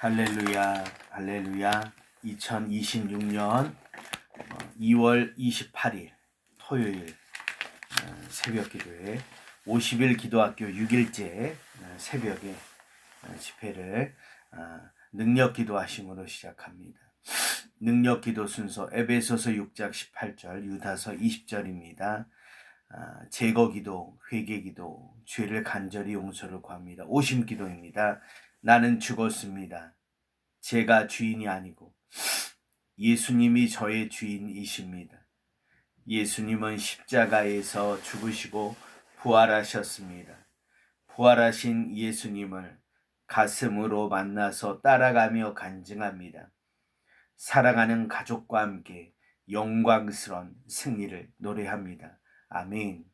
할렐루야, 할렐루야. 2026년 2월 28일 토요일 새벽 기도회 50일 기도학교 6일째 새벽에 집회를 능력 기도하심으로 시작합니다. 능력 기도 순서 에베소서 6장 18절, 유다서 20절입니다. 제거 기도, 회개 기도, 죄를 간절히 용서를 구합니다. 오심 기도입니다. 나는 죽었습니다. 제가 주인이 아니고 예수님이 저의 주인이십니다. 예수님은 십자가에서 죽으시고 부활하셨습니다. 부활하신 예수님을 가슴으로 만나서 따라가며 간증합니다. 사랑하는 가족과 함께 영광스러운 승리를 노래합니다. 아멘.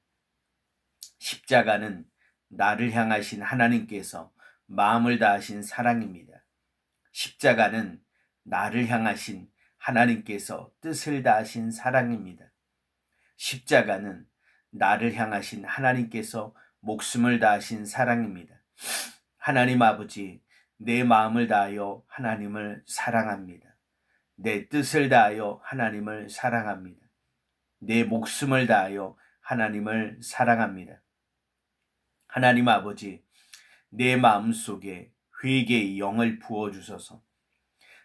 십자가는 나를 향하신 하나님께서 마음을 다하신 사랑입니다. 십자가는 나를 향하신 하나님께서 뜻을 다하신 사랑입니다. 십자가는 나를 향하신 하나님께서 목숨을 다하신 사랑입니다. 하나님 아버지, 내 마음을 다하여 하나님을 사랑합니다. 내 뜻을 다하여 하나님을 사랑합니다. 내 목숨을 다하여 하나님을 사랑합니다. 하나님 아버지, 내 마음속에 회개의 영을 부어주소서.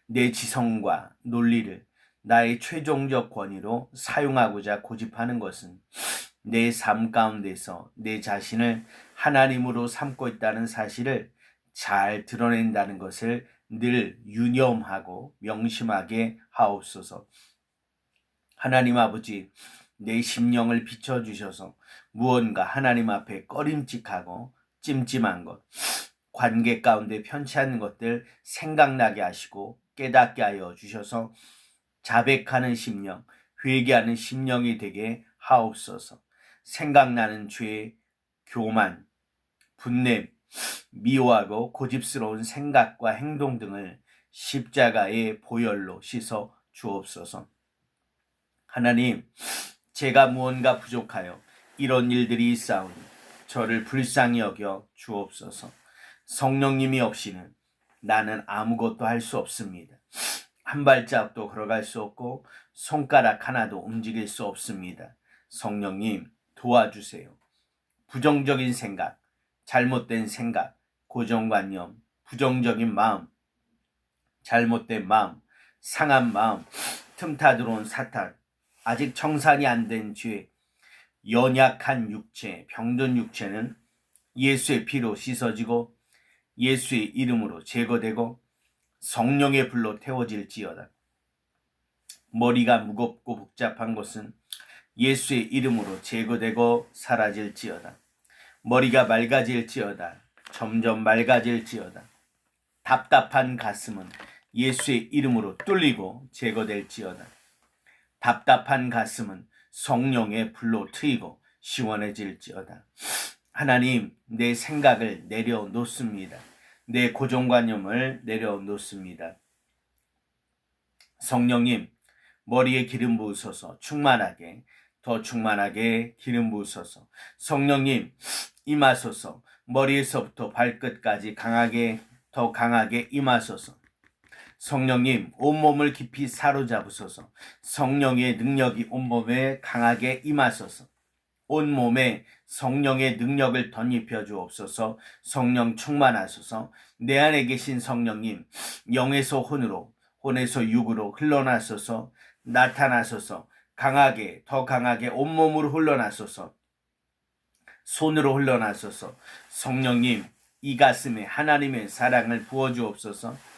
내 지성과 논리를 나의 최종적 권위로 사용하고자 고집하는 것은 내 삶 가운데서 내 자신을 하나님으로 삼고 있다는 사실을 잘 드러낸다는 것을 늘 유념하고 명심하게 하옵소서. 하나님 아버지, 내 심령을 비춰주셔서 무언가 하나님 앞에 꺼림칙하고 찜찜한 것, 관계 가운데 편치 않는 것들 생각나게 하시고 깨닫게 하여 주셔서 자백하는 심령, 회개하는 심령이 되게 하옵소서. 생각나는 죄, 교만, 분냄, 미워하고 고집스러운 생각과 행동 등을 십자가의 보혈로 씻어 주옵소서. 하나님, 제가 무언가 부족하여 이런 일들이 있사오니 저를 불쌍히 여겨 주옵소서. 성령님이 없이는 나는 아무것도 할 수 없습니다. 한 발짝도 걸어갈 수 없고 손가락 하나도 움직일 수 없습니다. 성령님 도와주세요. 부정적인 생각, 잘못된 생각, 고정관념, 부정적인 마음, 잘못된 마음, 상한 마음, 틈타 들어온 사탄, 아직 청산이 안 된 죄, 연약한 육체, 병든 육체는 예수의 피로 씻어지고 예수의 이름으로 제거되고 성령의 불로 태워질지어다. 머리가 무겁고 복잡한 것은 예수의 이름으로 제거되고 사라질지어다. 머리가 맑아질지어다. 점점 맑아질지어다. 답답한 가슴은 예수의 이름으로 뚫리고 제거될지어다. 답답한 가슴은 성령의 불로 트이고 시원해질지어다. 하나님, 내 생각을 내려놓습니다. 내 고정관념을 내려놓습니다. 성령님, 머리에 기름 부으소서. 충만하게, 더 충만하게 기름 부으소서. 성령님, 임하소서. 머리에서부터 발끝까지 강하게, 더 강하게 임하소서. 성령님, 온몸을 깊이 사로잡으소서. 성령의 능력이 온몸에 강하게 임하소서. 온몸에 성령의 능력을 덧입혀 주옵소서. 성령 충만하소서. 내 안에 계신 성령님, 영에서 혼으로, 혼에서 육으로 흘러나소서. 나타나소서. 강하게, 더 강하게 온몸으로 흘러나소서. 손으로 흘러나소서. 성령님, 이 가슴에 하나님의 사랑을 부어주옵소서.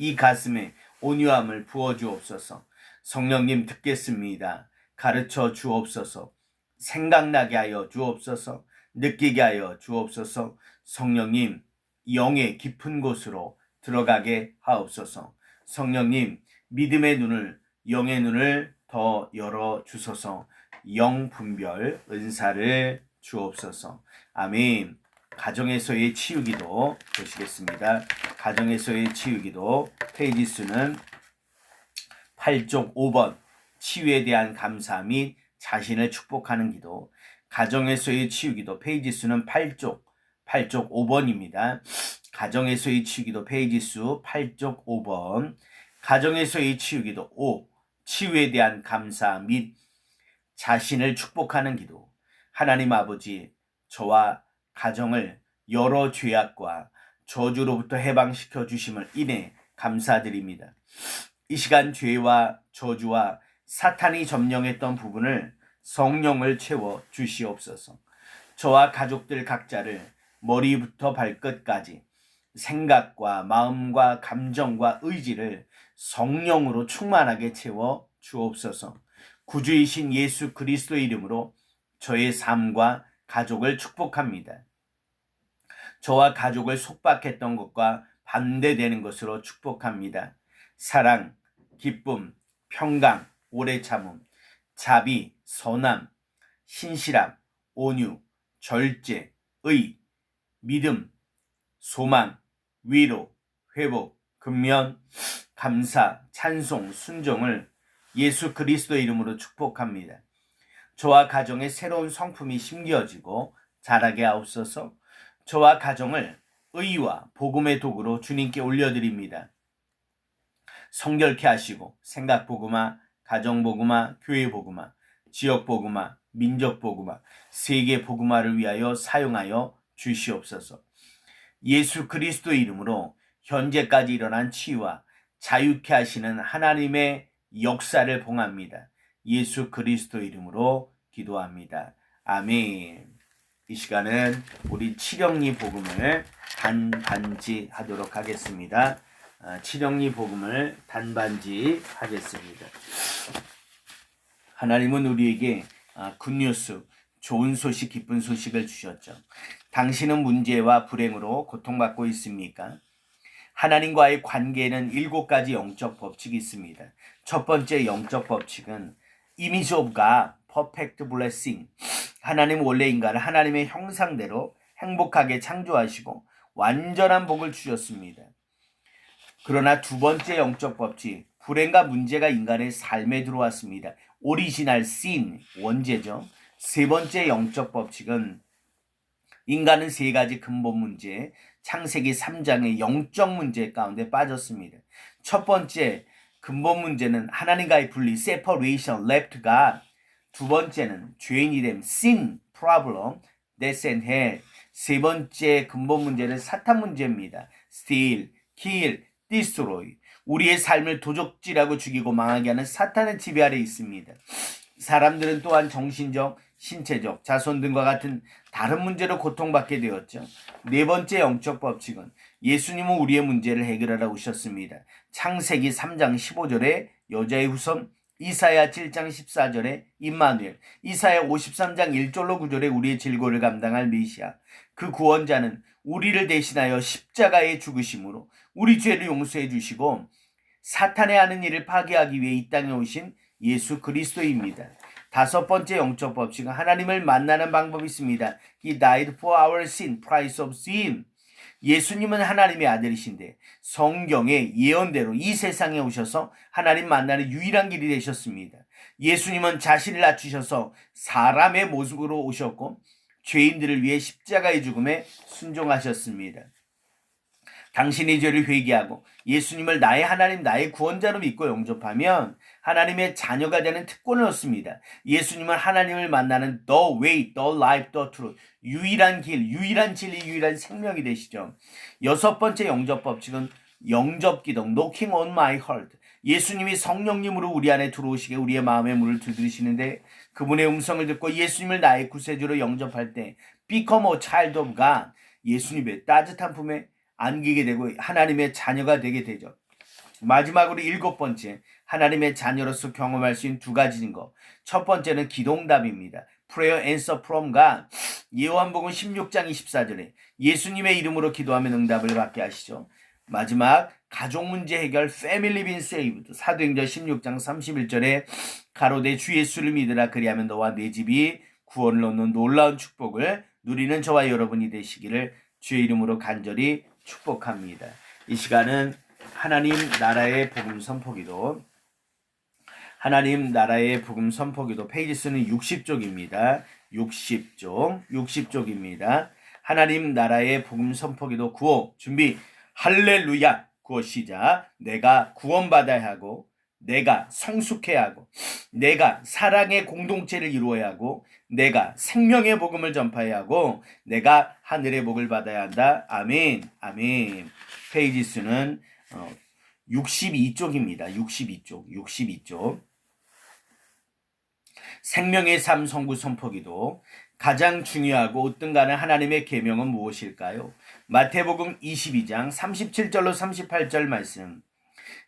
이 가슴에 온유함을 부어주옵소서. 성령님 듣겠습니다. 가르쳐 주옵소서. 생각나게 하여 주옵소서. 느끼게 하여 주옵소서. 성령님, 영의 깊은 곳으로 들어가게 하옵소서. 성령님, 믿음의 눈을, 영의 눈을 더 열어 주소서. 영 분별 은사를 주옵소서. 아멘. 가정에서의 치유기도 보시겠습니다. 가정에서의 치유기도 페이지 수는 8쪽 5번 치유에 대한 감사 및 자신을 축복하는 기도. 가정에서의 치유기도 페이지 수는 8쪽 5번입니다. 가정에서의 치유기도 페이지 수 8쪽 5번. 가정에서의 치유기도 5. 치유에 대한 감사 및 자신을 축복하는 기도. 하나님 아버지, 저와 가정을 여러 죄악과 저주로부터 해방시켜 주심을 인해 감사드립니다. 이 시간 죄와 저주와 사탄이 점령했던 부분을 성령을 채워 주시옵소서. 저와 가족들 각자를 머리부터 발끝까지 생각과 마음과 감정과 의지를 성령으로 충만하게 채워 주옵소서. 구주이신 예수 그리스도의 이름으로 저의 삶과 가족을 축복합니다. 저와 가족을 속박했던 것과 반대되는 것으로 축복합니다. 사랑, 기쁨, 평강, 오래 참음, 자비, 선함, 신실함, 온유, 절제, 의, 믿음, 소망, 위로, 회복, 근면, 감사, 찬송, 순종을 예수 그리스도의 이름으로 축복합니다. 저와 가정의 새로운 성품이 심겨지고 자라게 하옵소서. 저와 가정을 의와 복음의 도구로 주님께 올려드립니다. 성결케 하시고 생각 복음화, 가정 복음화, 교회 복음화, 지역 복음화, 민족 복음화, 세계 복음화를 위하여 사용하여 주시옵소서. 예수 그리스도의 이름으로 현재까지 일어난 치유와 자유케 하시는 하나님의 역사를 봉합니다. 예수 그리스도 이름으로 기도합니다. 아멘. 이 시간은 우리 칠영리 복음을 단반지 하도록 하겠습니다. 칠영리 복음을 단반지 하겠습니다. 하나님은 우리에게 굿뉴스, 좋은 소식, 기쁜 소식을 주셨죠. 당신은 문제와 불행으로 고통받고 있습니까? 하나님과의 관계에는 7가지 영적 법칙이 있습니다. 첫 번째 영적 법칙은 Image of God, Perfect Blessing. 하나님 원래 인간을 하나님의 형상대로 행복하게 창조하시고 완전한 복을 주셨습니다. 그러나 두 번째 영적 법칙, 불행과 문제가 인간의 삶에 들어왔습니다. 오리지널 sin, 원죄죠. 세 번째 영적 법칙은 인간은 3가지 근본 문제, 창세기 3장의 영적 문제 가운데 빠졌습니다. 첫 번째 근본 문제는 하나님과의 분리, separation, left God. 두 번째는 죄인이 됨, sin, problem, death and hell. 세 번째 근본 문제는 사탄 문제입니다. steal, kill, destroy. 우리의 삶을 도적질하고 죽이고 망하게 하는 사탄의 지배 아래 있습니다. 사람들은 또한 정신적, 신체적, 자손 등과 같은 다른 문제로 고통받게 되었죠. 네 번째 영적 법칙은 예수님은 우리의 문제를 해결하러 오셨습니다. 창세기 3장 15절에 여자의 후손, 이사야 7장 14절에 임마누엘, 이사야 53장 1절로 9절에 우리의 질고를 감당할 메시아. 그 구원자는 우리를 대신하여 십자가에 죽으심으로 우리 죄를 용서해 주시고 사탄의 하는 일을 파괴하기 위해 이 땅에 오신 예수 그리스도입니다. 다섯 번째 영적 법칙은 하나님을 만나는 방법이 있습니다. He died for our sin, price of sin. 예수님은 하나님의 아들이신데 성경의 예언대로 이 세상에 오셔서 하나님 만나는 유일한 길이 되셨습니다. 예수님은 자신을 낮추셔서 사람의 모습으로 오셨고 죄인들을 위해 십자가의 죽음에 순종하셨습니다. 당신의 죄를 회개하고 예수님을 나의 하나님, 나의 구원자로 믿고 영접하면 하나님의 자녀가 되는 특권을 얻습니다. 예수님은 하나님을 만나는 the way, the life, the truth. 유일한 길, 유일한 진리, 유일한 생명이 되시죠. 여섯 번째 영접 법칙은 영접기도, knocking on my heart. 예수님이 성령님으로 우리 안에 들어오시게 우리의 마음의 문을 두드리시는데 그분의 음성을 듣고 예수님을 나의 구세주로 영접할 때 become a child of God. 예수님의 따뜻한 품에 안기게 되고 하나님의 자녀가 되게 되죠. 마지막으로 7번째, 하나님의 자녀로서 경험할 수 있는 2가지인 것. 첫 번째는 기도응답입니다. Prayer answer from God. 요한복음 16장 24절에 예수님의 이름으로 기도하면 응답을 받게 하시죠. 마지막 가족 문제 해결 Family being saved. 사도행전 16장 31절에 가로되 주 예수를 믿으라 그리하면 너와 내 집이 구원을 얻는 놀라운 축복을 누리는 저와 여러분이 되시기를 주의 이름으로 간절히 축복합니다. 이 시간은 하나님 나라의 복음 선포기도, 하나님 나라의 복음 선포기도 페이지 수는 60쪽입니다. 60쪽입니다. 하나님 나라의 복음 선포기도 구호 준비. 할렐루야. 구호 시작. 내가 구원받아야 하고, 내가 성숙해야 하고, 내가 사랑의 공동체를 이루어야 하고, 내가 생명의 복음을 전파해야 하고, 내가 하늘의 복을 받아야 한다. 아멘. 아멘. 페이지 수는 62쪽입니다. 62쪽. 생명의 삶 선구 선포기도 가장 중요하고 으뜸가는 하나님의 계명은 무엇일까요? 마태복음 22장 37절로 38절 말씀.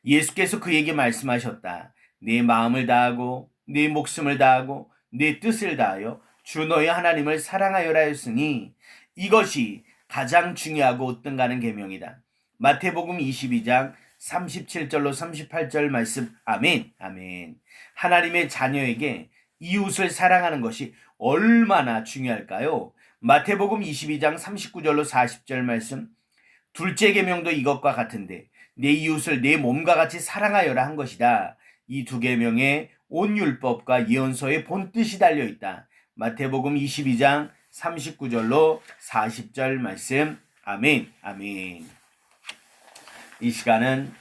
예수께서 그에게 말씀하셨다. 네 마음을 다하고 네 목숨을 다하고 네 뜻을 다하여 주 너의 하나님을 사랑하여라 했으니 이것이 가장 중요하고 으뜸가는 계명이다. 마태복음 22장 37절로 38절 말씀. 아멘. 아멘. 하나님의 자녀에게 이웃을 사랑하는 것이 얼마나 중요할까요? 마태복음 22장 39절로 40절 말씀. 둘째 계명도 이것과 같은데 내 이웃을 내 몸과 같이 사랑하여라 한 것이다. 이 두 계명에 온 율법과 예언서의 본뜻이 달려있다. 마태복음 22장 39절로 40절 말씀. 아멘. 아멘. 이 시간은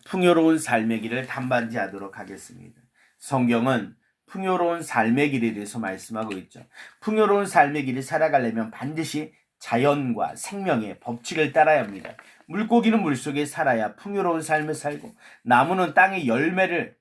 풍요로운 삶의 길을 단반지하도록 하겠습니다. 성경은 풍요로운 삶의 길에 대해서 말씀하고 있죠. 풍요로운 삶의 길을 살아가려면 반드시 자연과 생명의 법칙을 따라야 합니다. 물고기는 물속에 살아야 풍요로운 삶을 살고, 나무는 땅에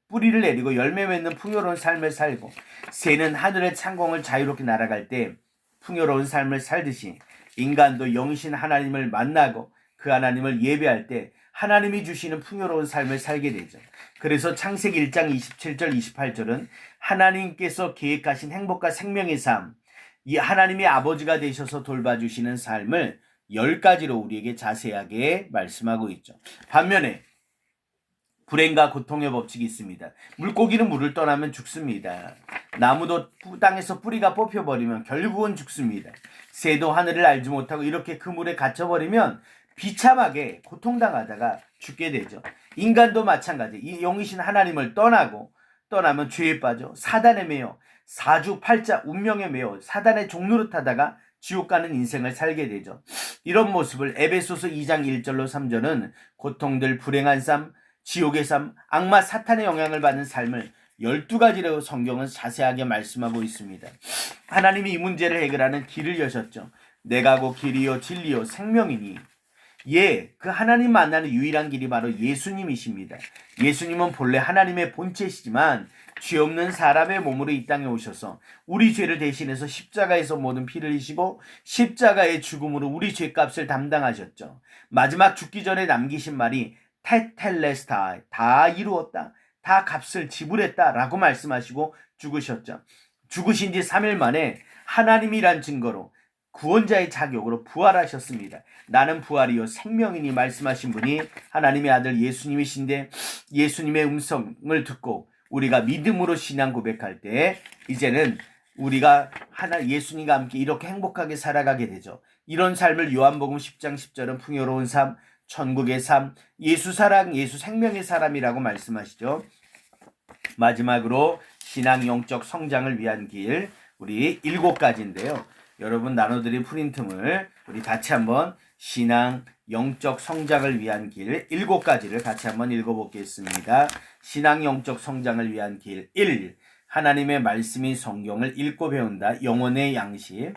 뿌리를 내리고 열매 맺는 풍요로운 삶을 살고, 새는 하늘의 창공을 자유롭게 날아갈 때 풍요로운 삶을 살듯이 인간도 영이신 하나님을 만나고 그 하나님을 예배할 때 하나님이 주시는 풍요로운 삶을 살게 되죠. 그래서 창세기 1장 27절 28절은 하나님께서 계획하신 행복과 생명의 삶, 이 하나님의 아버지가 되셔서 돌봐주시는 삶을 10가지로 우리에게 자세하게 말씀하고 있죠. 반면에 불행과 고통의 법칙이 있습니다. 물고기는 물을 떠나면 죽습니다. 나무도 땅에서 뿌리가 뽑혀버리면 결국은 죽습니다. 새도 하늘을 알지 못하고 이렇게 그 물에 갇혀버리면 비참하게 고통당하다가 죽게 되죠. 인간도 마찬가지. 이 영이신 하나님을 떠나면 죄에 빠져 사단에 매여 사주팔자 운명에 매여 사단의 종노릇하다가 지옥 가는 인생을 살게 되죠. 이런 모습을 에베소서 2장 1절로 3절은 고통들, 불행한 삶, 지옥의 삶, 악마 사탄의 영향을 받는 삶을 12가지로 성경은 자세하게 말씀하고 있습니다. 하나님이 이 문제를 해결하는 길을 여셨죠. 내가 곧 길이요 진리요 생명이니, 그 하나님 만나는 유일한 길이 바로 예수님이십니다. 예수님은 본래 하나님의 본체시지만 죄 없는 사람의 몸으로 이 땅에 오셔서 우리 죄를 대신해서 십자가에서 모든 피를 흘리시고 십자가의 죽음으로 우리 죄값을 담당하셨죠. 마지막 죽기 전에 남기신 말이 테텔레스타이, 다 이루었다, 다 값을 지불했다 라고 말씀하시고 죽으셨죠. 죽으신 지 3일 만에 하나님이란 증거로 구원자의 자격으로 부활하셨습니다. 나는 부활이요 생명이니 말씀하신 분이 하나님의 아들 예수님이신데, 예수님의 음성을 듣고 우리가 믿음으로 신앙 고백할 때 이제는 우리가 예수님과 함께 이렇게 행복하게 살아가게 되죠. 이런 삶을 요한복음 10장 10절은 풍요로운 삶, 천국의 삶, 예수 사랑, 예수 생명의 사람이라고 말씀하시죠. 마지막으로 신앙 영적 성장을 위한 길, 우리 7가지인데요. 여러분 나눠드린 프린트물 우리 같이 한번 신앙 영적 성장을 위한 길 7가지를 같이 한번 읽어보겠습니다. 신앙 영적 성장을 위한 길 1. 하나님의 말씀이 성경을 읽고 배운다. 영혼의 양식.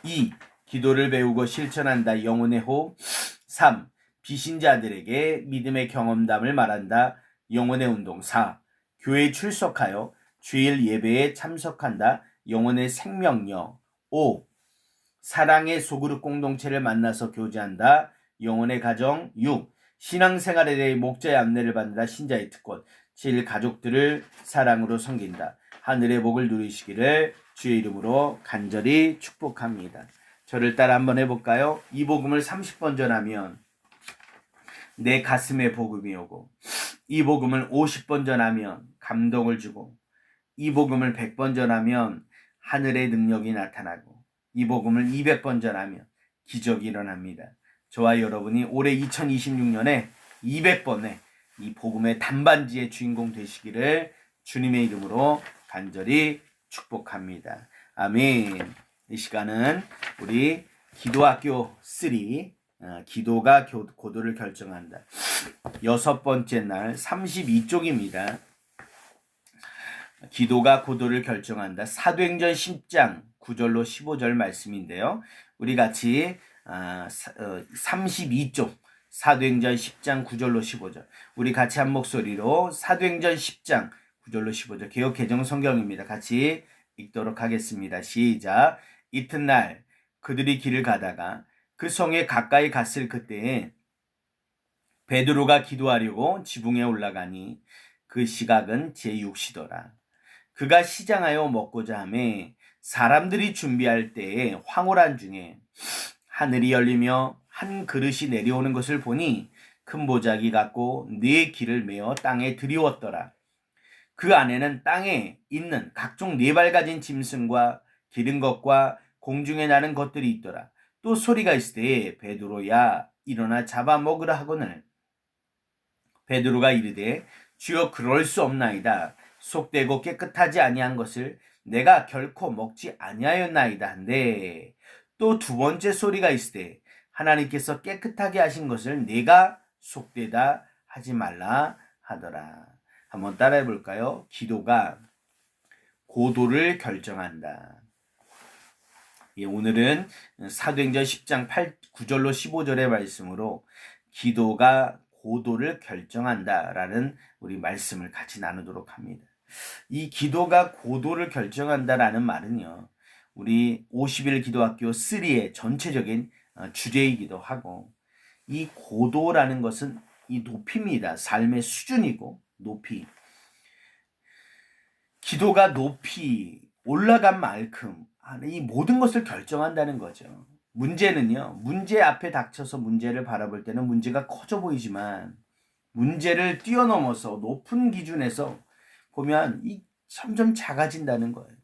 2. 기도를 배우고 실천한다. 영혼의 호흡. 3. 비신자들에게 믿음의 경험담을 말한다. 영혼의 운동. 4. 교회에 출석하여 주일 예배에 참석한다. 영혼의 생명력. 5. 사랑의 소그룹 공동체를 만나서 교제한다. 영혼의 가정. 6. 신앙생활에 대해 목자의 안내를 받는다. 신자의 특권. 7. 가족들을 사랑으로 섬긴다. 하늘의 복을 누리시기를 주의 이름으로 간절히 축복합니다. 저를 따라 한번 해볼까요? 이 복음을 30번 전하면 내 가슴에 복음이 오고, 이 복음을 50번 전하면 감동을 주고, 이 복음을 100번 전하면 하늘의 능력이 나타나고, 이 복음을 200번 전하면 기적이 일어납니다. 저와 여러분이 올해 2026년에 200번의 이 복음의 단반지의 주인공 되시기를 주님의 이름으로 간절히 축복합니다. 아멘. 이 시간은 우리 기도학교 3, 기도가 고도를 결정한다. 6번째 날 32쪽입니다. 기도가 고도를 결정한다. 사도행전 10장 9절로 15절 말씀인데요. 우리 같이 32쪽 사도행전 10장 9절로 15절 우리 같이 한 목소리로 사도행전 10장 9절로 15절 개역 개정 성경입니다. 같이 읽도록 하겠습니다. 시작. 이튿날 그들이 길을 가다가 그 성에 가까이 갔을 그때에 베드로가 기도하려고 지붕에 올라가니 그 시각은 제6시더라. 그가 시장하여 먹고자 하매 사람들이 준비할 때에 황홀한 중에 하늘이 열리며 한 그릇이 내려오는 것을 보니 큰 보자기 같고 네 길을 메어 땅에 들이웠더라. 그 안에는 땅에 있는 각종 네 발 가진 짐승과 기른 것과 공중에 나는 것들이 있더라. 또 소리가 있을 때에 베드로야 일어나 잡아먹으라 하거늘 베드로가 이르되 주여 그럴 수 없나이다. 속되고 깨끗하지 아니한 것을 내가 결코 먹지 아니하였나이다 한데 또 두 번째 소리가 있을 때 하나님께서 깨끗하게 하신 것을 내가 속되다 하지 말라 하더라. 한번 따라해 볼까요? 기도가 고도를 결정한다. 예, 오늘은 사도행전 10장 9절로 15절의 말씀으로 기도가 고도를 결정한다라는 우리 말씀을 같이 나누도록 합니다. 이 기도가 고도를 결정한다라는 말은요. 우리 50일 기도학교 3의 전체적인 주제이기도 하고 이 고도라는 것은 이 높이입니다. 삶의 수준이고 높이. 기도가 높이 올라간 만큼 이 모든 것을 결정한다는 거죠. 문제는요. 문제 앞에 닥쳐서 문제를 바라볼 때는 문제가 커져 보이지만 문제를 뛰어넘어서 높은 기준에서 보면 점점 작아진다는 거예요.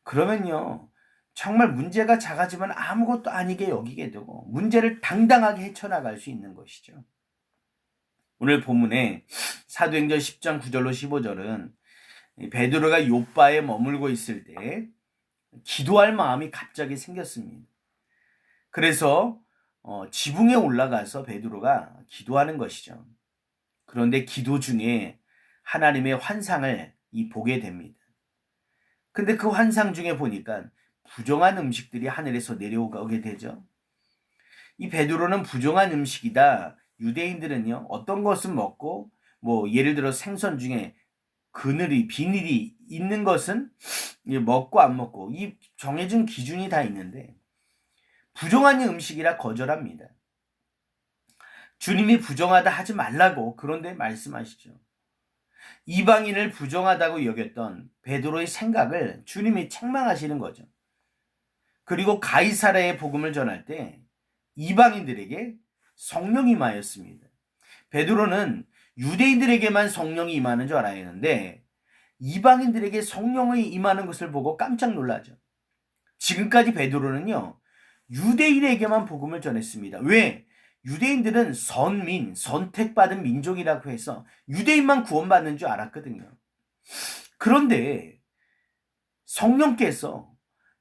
그러면요. 정말 문제가 작아지면 아무것도 아니게 여기게 되고 문제를 당당하게 헤쳐나갈 수 있는 것이죠. 오늘 본문에 사도행전 10장 9절로 15절은 베드로가 요바에 머물고 있을 때 기도할 마음이 갑자기 생겼습니다. 그래서 지붕에 올라가서 베드로가 기도하는 것이죠. 그런데 기도 중에 하나님의 환상을 보게 됩니다. 근데 그 환상 중에 보니까 부정한 음식들이 하늘에서 내려오게 되죠. 이 베드로는 부정한 음식이다. 유대인들은요, 어떤 것은 먹고, 예를 들어 생선 중에 비늘이 있는 것은 먹고 안 먹고, 이 정해진 기준이 다 있는데, 부정한 음식이라 거절합니다. 주님이 부정하다 하지 말라고 그런데 말씀하시죠. 이방인을 부정하다고 여겼던 베드로의 생각을 주님이 책망하시는 거죠. 그리고 가이사랴의 복음을 전할 때 이방인들에게 성령이 임하였습니다. 베드로는 유대인들에게만 성령이 임하는 줄 알았는데 이방인들에게 성령이 임하는 것을 보고 깜짝 놀라죠. 지금까지 베드로는요. 유대인에게만 복음을 전했습니다. 왜? 유대인들은 선택받은 민족이라고 해서 유대인만 구원받는 줄 알았거든요. 그런데 성령께서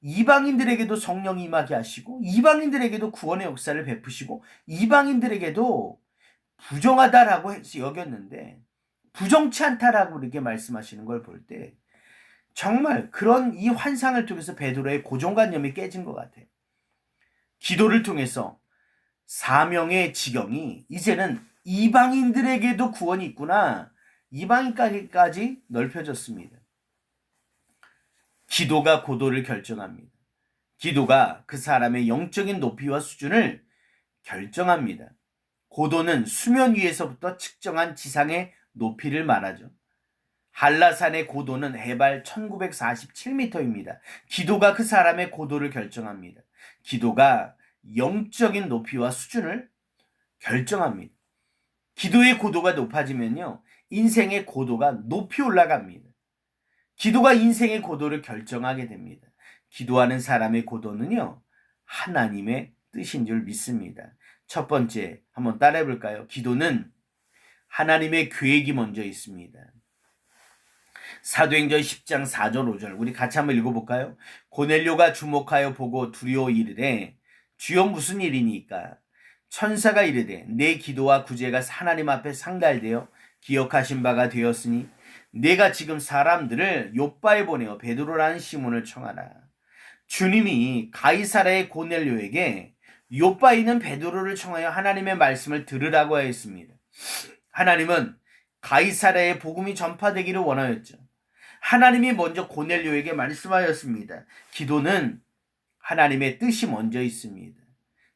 이방인들에게도 성령이 임하게 하시고 이방인들에게도 구원의 역사를 베푸시고 이방인들에게도 부정하다라고 해서 여겼는데 부정치 않다라고 이렇게 말씀하시는 걸 볼 때 정말 그런 이 환상을 통해서 베드로의 고정관념이 깨진 것 같아요. 기도를 통해서 사명의 지경이 이제는 이방인들에게도 구원이 있구나. 이방인까지 넓혀졌습니다. 기도가 고도를 결정합니다. 기도가 그 사람의 영적인 높이와 수준을 결정합니다. 고도는 수면 위에서부터 측정한 지상의 높이를 말하죠. 한라산의 고도는 해발 1947m입니다. 기도가 그 사람의 고도를 결정합니다. 기도가 영적인 높이와 수준을 결정합니다. 기도의 고도가 높아지면요. 인생의 고도가 높이 올라갑니다. 기도가 인생의 고도를 결정하게 됩니다. 기도하는 사람의 고도는요. 하나님의 뜻인 줄 믿습니다. 첫 번째 한번 따라해 볼까요? 기도는 하나님의 계획이 먼저 있습니다. 사도행전 10장 4절 5절 우리 같이 한번 읽어볼까요? 고넬료가 주목하여 보고 두려워 이르되 주여 무슨 일이니까? 천사가 이르되 내 기도와 구제가 하나님 앞에 상달되어 기억하신 바가 되었으니 내가 지금 사람들을 요빠에 보내어 베드로라는 시몬을 청하라. 주님이 가이사라의 고넬료에게 요빠에 있는 베드로를 청하여 하나님의 말씀을 들으라고 하였습니다. 하나님은 가이사라의 복음이 전파되기를 원하였죠. 하나님이 먼저 고넬료에게 말씀하였습니다. 기도는 하나님의 뜻이 먼저 있습니다.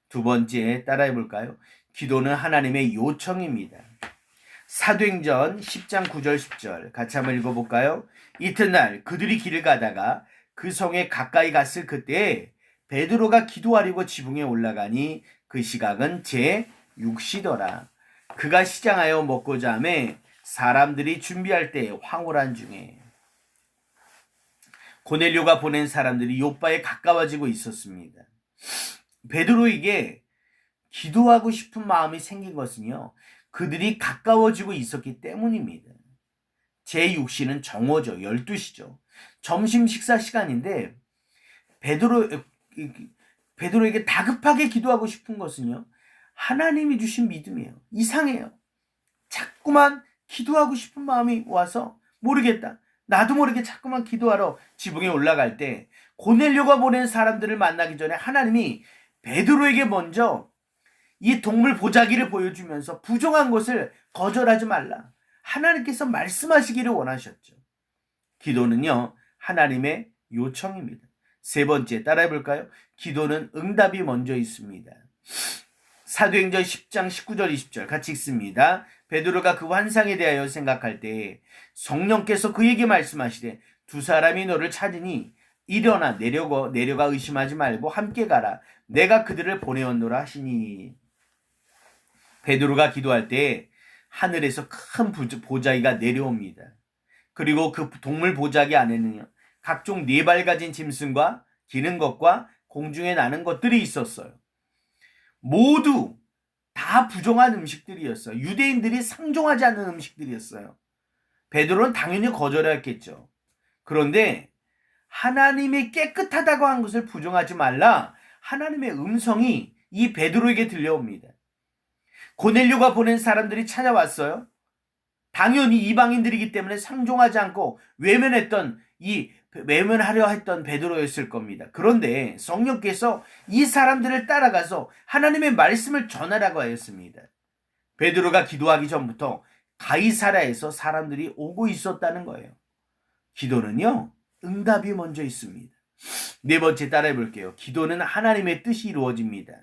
두 번째 따라해 볼까요? 기도는 하나님의 요청입니다. 사도행전 10장 9절 10절 같이 한번 읽어볼까요? 이튿날 그들이 길을 가다가 그 성에 가까이 갔을 그때 베드로가 기도하려고 지붕에 올라가니 그 시각은 제6시더라. 그가 시장하여 먹고자 하매 사람들이 준비할 때 황홀한 중에 고넬료가 보낸 사람들이 요빠에 가까워지고 있었습니다. 베드로에게 기도하고 싶은 마음이 생긴 것은요, 그들이 가까워지고 있었기 때문입니다. 제6시는 정오죠. 12시죠. 점심 식사 시간인데 베드로에게 다급하게 기도하고 싶은 것은요, 하나님이 주신 믿음이에요. 이상해요. 자꾸만 기도하고 싶은 마음이 와서 모르겠다. 나도 모르게 자꾸만 기도하러 지붕에 올라갈 때 고넬료가 보낸 사람들을 만나기 전에 하나님이 베드로에게 먼저 이 동물 보자기를 보여주면서 부정한 것을 거절하지 말라. 하나님께서 말씀하시기를 원하셨죠. 기도는요, 하나님의 요청입니다. 세 번째 따라해 볼까요? 기도는 응답이 먼저 있습니다. 사도행전 10장 19절 20절 같이 읽습니다. 베드로가 그 환상에 대하여 생각할 때 성령께서 그에게 말씀하시되 두 사람이 너를 찾으니 일어나 내려가 의심하지 말고 함께 가라. 내가 그들을 보내었노라 하시니. 베드로가 기도할 때 하늘에서 큰 보자기가 내려옵니다. 그리고 그 동물 보자기 안에는요, 각종 네 발 가진 짐승과 기는 것과 공중에 나는 것들이 있었어요. 모두 다 부정한 음식들이었어요. 유대인들이 상종하지 않는 음식들이었어요. 베드로는 당연히 거절했겠죠. 그런데 하나님이 깨끗하다고 한 것을 부정하지 말라. 하나님의 음성이 이 베드로에게 들려옵니다. 고넬료가 보낸 사람들이 찾아왔어요. 당연히 이방인들이기 때문에 상종하지 않고 외면하려 했던 베드로였을 겁니다. 그런데 성령께서 이 사람들을 따라가서 하나님의 말씀을 전하라고 하였습니다. 베드로가 기도하기 전부터 가이사라에서 사람들이 오고 있었다는 거예요. 기도는요, 응답이 먼저 있습니다. 네 번째 따라해 볼게요. 기도는 하나님의 뜻이 이루어집니다.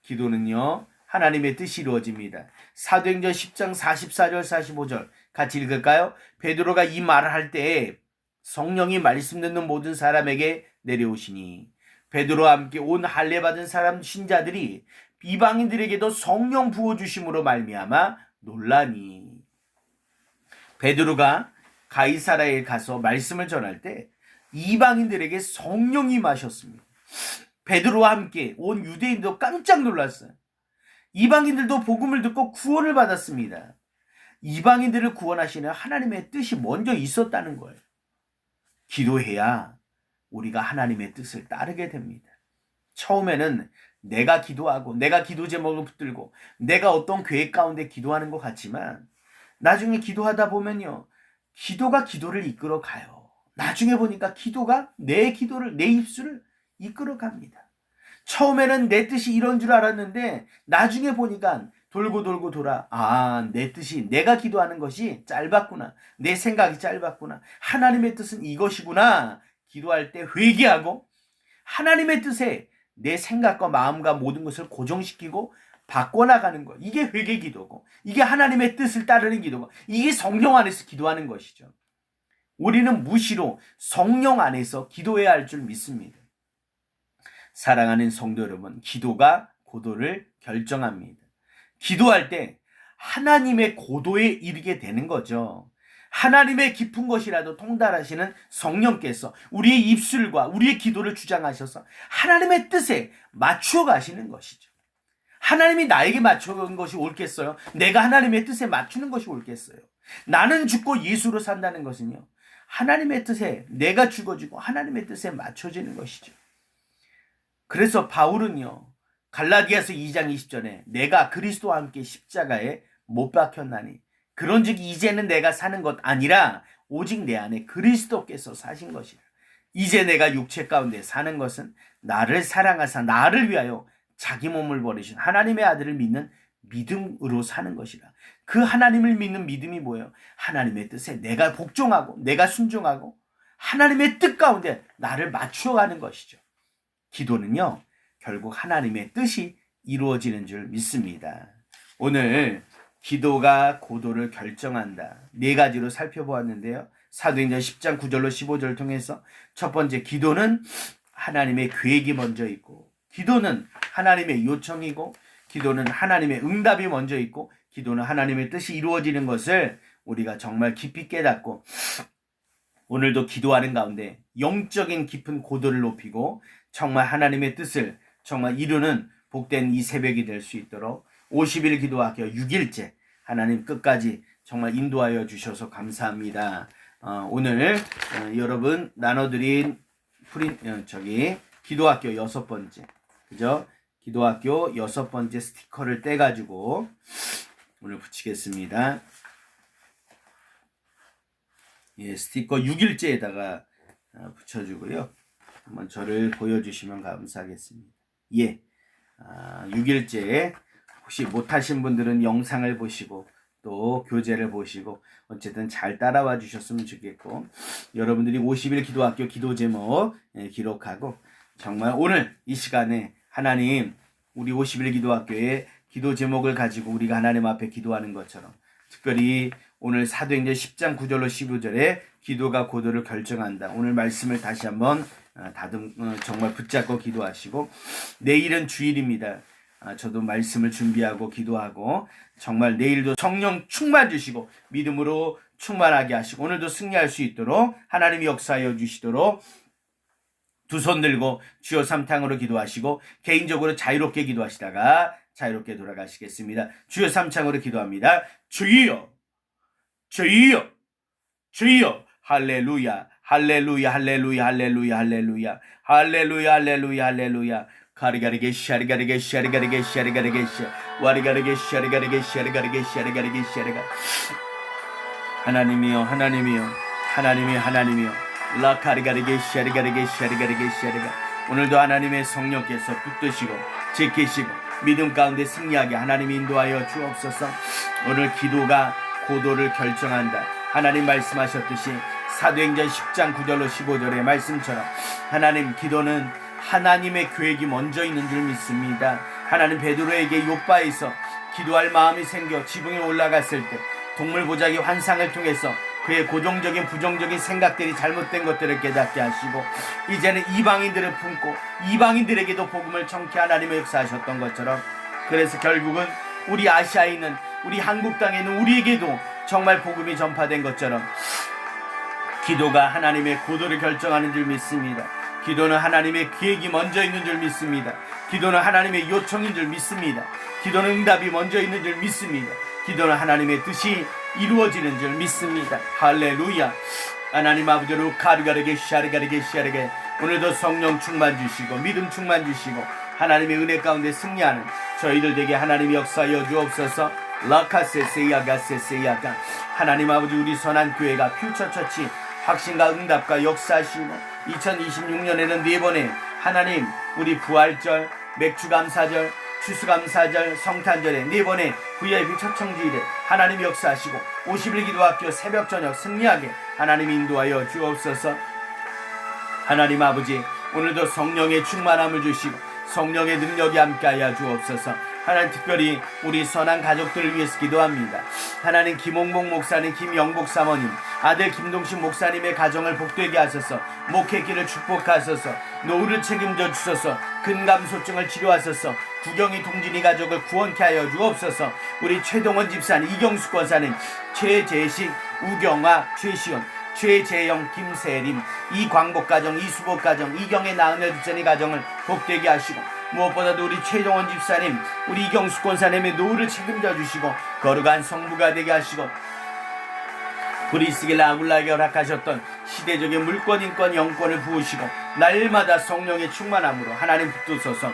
기도는요, 하나님의 뜻이 이루어집니다. 사도행전 10장 44절 45절 같이 읽을까요? 베드로가 이 말을 할 때 성령이 말씀 듣는 모든 사람에게 내려오시니 베드로와 함께 온 할례 받은 사람 신자들이 이방인들에게도 성령 부어주심으로 말미암아 놀라니. 베드로가 가이사라에 가서 말씀을 전할 때 이방인들에게 성령이 임하셨습니다. 베드로와 함께 온 유대인도 깜짝 놀랐어요. 이방인들도 복음을 듣고 구원을 받았습니다. 이방인들을 구원하시는 하나님의 뜻이 먼저 있었다는 거예요. 기도해야 우리가 하나님의 뜻을 따르게 됩니다. 처음에는 내가 기도하고 내가 기도 제목을 붙들고 내가 어떤 계획 가운데 기도하는 것 같지만 나중에 기도하다 보면요, 기도가 기도를 이끌어 가요. 나중에 보니까 기도가 내 입술을 이끌어 갑니다. 처음에는 내 뜻이 이런 줄 알았는데 나중에 보니까 돌고 돌아 내 뜻이 내가 기도하는 것이 짧았구나. 내 생각이 짧았구나. 하나님의 뜻은 이것이구나. 기도할 때 회개하고 하나님의 뜻에 내 생각과 마음과 모든 것을 고정시키고 바꿔나가는 것. 이게 회개 기도고 이게 하나님의 뜻을 따르는 기도고 이게 성령 안에서 기도하는 것이죠. 우리는 무시로 성령 안에서 기도해야 할 줄 믿습니다. 사랑하는 성도 여러분, 기도가 고도를 결정합니다. 기도할 때 하나님의 고도에 이르게 되는 거죠. 하나님의 깊은 것이라도 통달하시는 성령께서 우리의 입술과 우리의 기도를 주장하셔서 하나님의 뜻에 맞추어 가시는 것이죠. 하나님이 나에게 맞춰간 것이 옳겠어요? 내가 하나님의 뜻에 맞추는 것이 옳겠어요? 나는 죽고 예수로 산다는 것은요, 하나님의 뜻에 내가 죽어지고 하나님의 뜻에 맞춰지는 것이죠. 그래서 바울은요, 갈라디아서 2장 20절에 내가 그리스도와 함께 십자가에 못 박혔나니 그런즉 이제는 내가 사는 것 아니라 오직 내 안에 그리스도께서 사신 것이라. 이제 내가 육체 가운데 사는 것은 나를 사랑하사 나를 위하여 자기 몸을 버리신 하나님의 아들을 믿는 믿음으로 사는 것이라. 그 하나님을 믿는 믿음이 뭐예요? 하나님의 뜻에 내가 복종하고 내가 순종하고 하나님의 뜻 가운데 나를 맞추어가는 것이죠. 기도는요, 결국 하나님의 뜻이 이루어지는 줄 믿습니다. 오늘 기도가 고도를 결정한다. 네 가지로 살펴보았는데요. 사도행전 10장 9절로 15절을 통해서 첫 번째, 기도는 하나님의 계획이 먼저 있고, 기도는 하나님의 요청이고, 기도는 하나님의 응답이 먼저 있고, 기도는 하나님의 뜻이 이루어지는 것을 우리가 정말 깊이 깨닫고, 오늘도 기도하는 가운데 영적인 깊은 고도를 높이고 정말 하나님의 뜻을 정말 이루는 복된 이 새벽이 될 수 있도록 50일 기도학교 6일째 하나님 끝까지 정말 인도하여 주셔서 감사합니다. 오늘 여러분 나눠드린 기도학교 6번째, 그죠? 기도학교 6번째 스티커를 떼가지고 오늘 붙이겠습니다. 예, 스티커 6일째에다가 붙여주고요. 한번 저를 보여주시면 감사하겠습니다. 예, 6일째 혹시 못하신 분들은 영상을 보시고 또 교재를 보시고 어쨌든 잘 따라와 주셨으면 좋겠고, 여러분들이 50일 기도학교 기도 제목 기록하고 정말 오늘 이 시간에 하나님 우리 50일 기도학교의 기도 제목을 가지고 우리가 하나님 앞에 기도하는 것처럼, 특별히 오늘 사도행전 10장 9절로 15절에 기도가 고도를 결정한다. 오늘 말씀을 다시 한번 정말 붙잡고 기도하시고, 내일은 주일입니다. 저도 말씀을 준비하고 기도하고 정말 내일도 성령 충만 주시고 믿음으로 충만하게 하시고 오늘도 승리할 수 있도록 하나님이 역사하여 주시도록 두 손 들고 주여 삼탕으로 기도하시고 개인적으로 자유롭게 기도하시다가 자유롭게 돌아가시겠습니다. 주여 삼창으로 기도합니다. 주여, 주여, 주여. 할렐루야, 할렐루야, 할렐루야, 할렐루야, 할렐루야, 할렐루야, 할렐루야, 할렐루야. 가리가리게 샤리가리게 샤리가리게 샤리가리게 와리가리게 샤리가리게 샤리가리게 샤리가리게 샤리가. 하나님이여, 하나님이여, 하나님이여, 하나님이여. 라카리가리게 샤리가리게 샤리가리게 샤리가. 오늘도 하나님의 성령께서 붙드시고 지키시고 믿음 가운데 승리하게 하나님이 인도하여 주옵소서. 오늘 기도가 고도를 결정한다. 하나님 말씀하셨듯이 사도행전 10장 9절로 15절의 말씀처럼 하나님, 기도는 하나님의 계획이 먼저 있는 줄 믿습니다. 하나님 베드로에게 욥바에서 기도할 마음이 생겨 지붕에 올라갔을 때 동물 보자기 환상을 통해서 그의 고정적인 부정적인 생각들이 잘못된 것들을 깨닫게 하시고 이제는 이방인들을 품고 이방인들에게도 복음을 전케 하나님의 역사하셨던 것처럼, 그래서 결국은 우리 아시아에 있는 우리 한국 땅에 있는 우리에게도 정말 복음이 전파된 것처럼 기도가 하나님의 고도를 결정하는 줄 믿습니다. 기도는 하나님의 계획이 먼저 있는 줄 믿습니다. 기도는 하나님의 요청인 줄 믿습니다. 기도는 응답이 먼저 있는 줄 믿습니다. 기도는 하나님의 뜻이 이루어지는 줄 믿습니다. 할렐루야. 하나님 아버지로 가르가르게 샤르가르게 샤르게 오늘도 성령 충만 주시고 믿음 충만 주시고 하나님의 은혜 가운데 승리하는 저희들 되게 하나님이 역사하여 주옵소서. 라카세세야가세세야가. 하나님 아버지, 우리 선한 교회가 퓨처처치 확신과 응답과 역사하시고 2026년에는 4번의 하나님 우리 부활절, 맥주감사절, 추수감사절, 성탄절에 4번의 VIP 초청주일에 하나님 역사하시고 50일 기도학교 새벽 저녁 승리하게 하나님 인도하여 주옵소서. 하나님 아버지, 오늘도 성령의 충만함을 주시고 성령의 능력이 함께하여 주옵소서. 하나님, 특별히 우리 선한 가족들을 위해서 기도합니다. 하나님, 김홍복 목사님, 김영복 사모님, 아들 김동식 목사님의 가정을 복되게 하소서. 목회길을 축복하소서. 노후를 책임져 주소서. 근감소증을 치료하소서. 구경이 동진이 가족을 구원케 하여 주옵소서. 우리 최동원 집사님, 이경숙 권사님, 최재식, 우경아, 최시원, 최재영, 김세림, 이광복 가정, 이수복 가정, 이경의 나은여 집사님 가정을 복되게 하시고 무엇보다도 우리 최동원 집사님, 우리 이경숙 권사님의 노후를 책임져 주시고 거룩한 성부가 되게 하시고 불이 쓰길 아굴라에게 허락하셨던 시대적인 물권, 인권, 영권을 부으시고 날마다 성령의 충만함으로 하나님 붙드소서.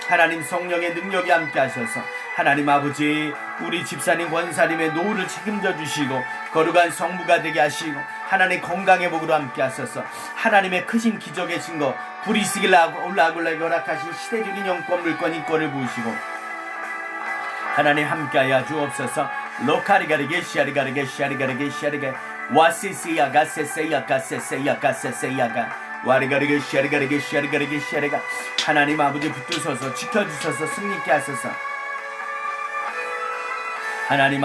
하나님 성령의 능력이 함께 하셔서 하나님 아버지 우리 집사님 권사님의 노후를 책임져 주시고 거룩한 성부가 되게 하시고 하나님 건강의 복으로 함께 하셔서 하나님의 크신 기적의 증거 불이 쓰길 아굴라에게 허락하신 시대적인 영권, 물권, 인권을 부으시고 하나님 함께하여 주옵소서. 로카리가리게 시아리가리게 시아리가리게 시아리게 와시시야가 세세야가 세세야가 세세야가 와리가리게 시아리가리게 시아리가리게 시아리가 하나님 아버지 붙드셔서 지켜주셔서 승리케 하소서. 하나님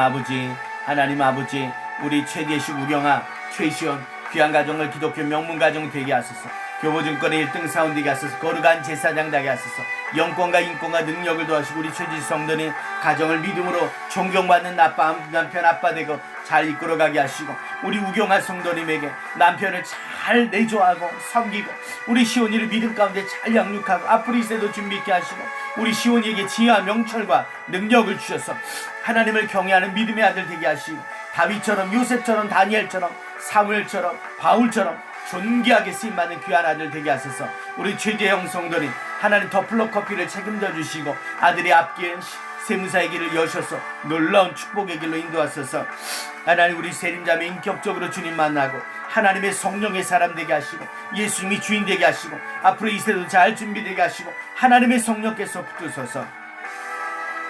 아버지 우리 최재식 우경아 최시원 귀한 가정을 기독교 명문 가정 되게 하소서. 교보증권의 1등 사원 되게 하소서. 거룩한 제사장 되게 하소서. 영권과 인권과 능력을 도와주시고 우리 최지식 성도는 가정을 믿음으로 존경받는 남편 아빠 되고 잘 이끌어가게 하시고 우리 우경아 성도님에게 남편을 잘 내조하고 섬기고 우리 시온이를 믿음 가운데 잘 양육하고 앞으로 이 세도 준비케 하시고 우리 시온이에게 지혜와 명철과 능력을 주셔서 하나님을 경외하는 믿음의 아들 되게 하시고 다윗처럼 요셉처럼 다니엘처럼 사무엘처럼 바울처럼 존귀하게 쓰임받는 귀한 아들 되게 하소서. 우리 최재형 성도님 하나님 더플러 커피를 책임져 주시고 아들의 앞길 세무사의 길을 여셔서 놀라운 축복의 길로 인도하소서. 하나님 우리 세림자매 인격적으로 주님 만나고 하나님의 성령의 사람 되게 하시고 예수님이 주인 되게 하시고 앞으로 이 세대도 잘 준비되게 하시고 하나님의 성령께서 붙드셔서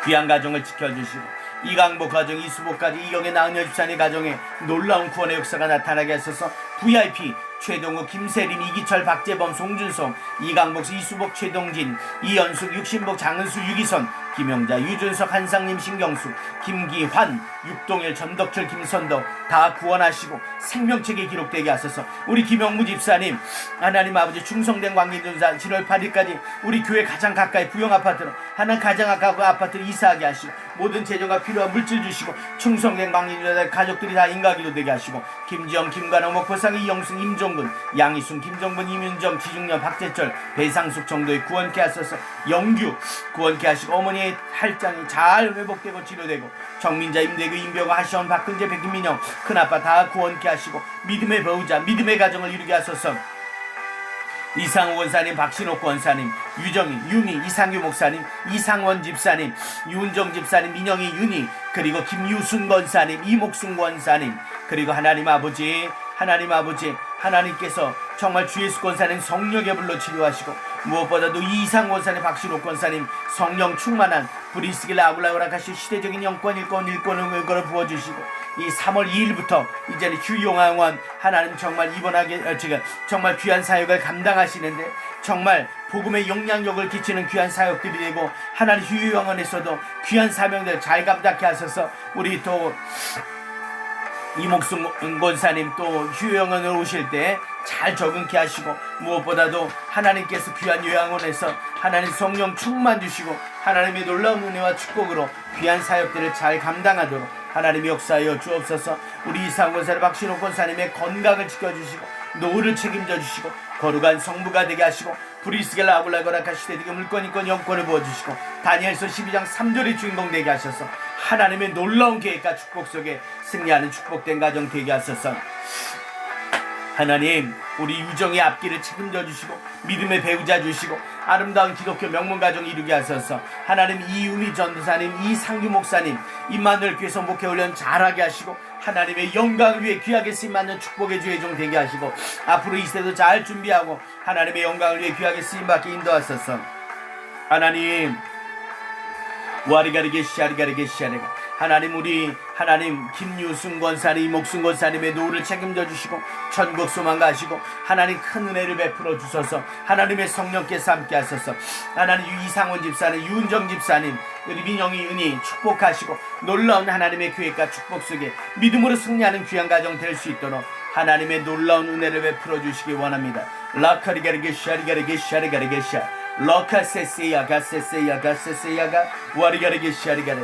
귀한 가정을 지켜주시고 이강복 가정, 이수복까지 이경의 나은여 집사님 가정에 놀라운 구원의 역사가 나타나게 하셔서 VIP 최동우, 김세림, 이기철, 박재범, 송준성, 이강복, 이수복, 최동진, 이연숙, 육신복, 장은수, 유기선, 김영자, 유준석, 한상님, 신경수, 김기환, 육동일, 전덕철, 김선덕 다 구원하시고 생명책에 기록되게 하소서. 우리 김영무 집사님 하나님 아버지 충성된 광기전사 7월 8일까지 우리 교회 가장 가까이 부영아파트로 하나님 가장 가까운 아파트를 이사하게 하시고 모든 재정과 필요한 물질 주시고 충성된 광기전사 가족들이 다 인가기도 되게 하시고 김지영, 김관호, 목포상, 이영승, 임종근, 양희순, 김정근, 이민정, 지중년, 박재철, 배상숙 정도의 구원케 하소서. 영규 구원케 하시고 어머니의 할장이 잘 회복되고 치료되고 정민자, 임대규, 임병호, 하시원, 박근재, 백민영 큰아빠 다 구원케 하시고 믿음의 배우자 믿음의 가정을 이루게 하소서. 이상우 권사님, 박신옥 권사님, 유정희, 유미, 이상규 목사님, 이상원 집사님, 윤정 집사님, 민영희, 윤희 그리고 김유순 권사님, 이목순 권사님 그리고 하나님 아버지 하나님께서 정말 주 예수 권사님 성령의 불로 치료하시고 무엇보다도 이상 권사님, 박신옥 권사님 성령 충만한 불이 쓰길 아굴라오락하시 시대적인 영권, 일권을 부어주시고 이 3월 2일부터 이제는 휴용왕원 하나님 정말 입원하게 정말 귀한 사역을 감당하시는데 정말 복음의 영향력을 끼치는 귀한 사역들이 되고 하나님 휴용왕원에서도 귀한 사명들 잘 감당케 하셔서 우리 또 이목순 권사님 또 휴영원으로 오실 때 잘 적응케 하시고 무엇보다도 하나님께서 귀한 요양원에서 하나님 성령 충만 주시고 하나님의 놀라운 은혜와 축복으로 귀한 사역들을 잘 감당하도록 하나님이 역사하여 주옵소서. 우리 이상 권사님, 박신호 권사님의 건강을 지켜주시고 노후를 책임져 주시고 거룩한 성부가 되게 하시고 브리스겔 아굴라거라카 시대되게 물권인권 영권을 부어주시고 다니엘서 12장 3절의 주인공 되게 하셔서 하나님의 놀라운 계획과 축복 속에 승리하는 축복된 가정 되게 하셔서 하나님 우리 유정의 앞길을 책임져 주시고 믿음의 배우자 주시고 아름다운 기독교 명문 가정 이루게 하셔서 하나님 이유미 전도사님, 이상규 목사님 임마누엘 교회에서 목회 훈련 잘하게 하시고 하나님의 영광을 위해 귀하게 쓰임받는 축복의 주의 종 되게 하시고 앞으로 이 세대도 잘 준비하고 하나님의 영광을 위해 귀하게 쓰임받게 인도하소서. 하나님 와리가리게 시아리가리게 시아리가 하나님 하나님 김유순 권사님, 목순 권사님의 노후를 책임져 주시고 천국 소망 가시고 하나님 큰 은혜를 베풀어 주셔서 하나님의 성령께서 함께 하셔서 하나님 이상원 집사님, 윤정 집사님, 우리 민영이 은희 축복하시고 놀라운 하나님의 계획과 축복 속에 믿음으로 승리하는 귀한 가정 될 수 있도록 하나님의 놀라운 은혜를 베풀어 주시기 원합니다. 라카리가리게 시아리가리게 시아리가리게 시아 러카세세야가 세세야가 세세야가 와리가리게 시아리가리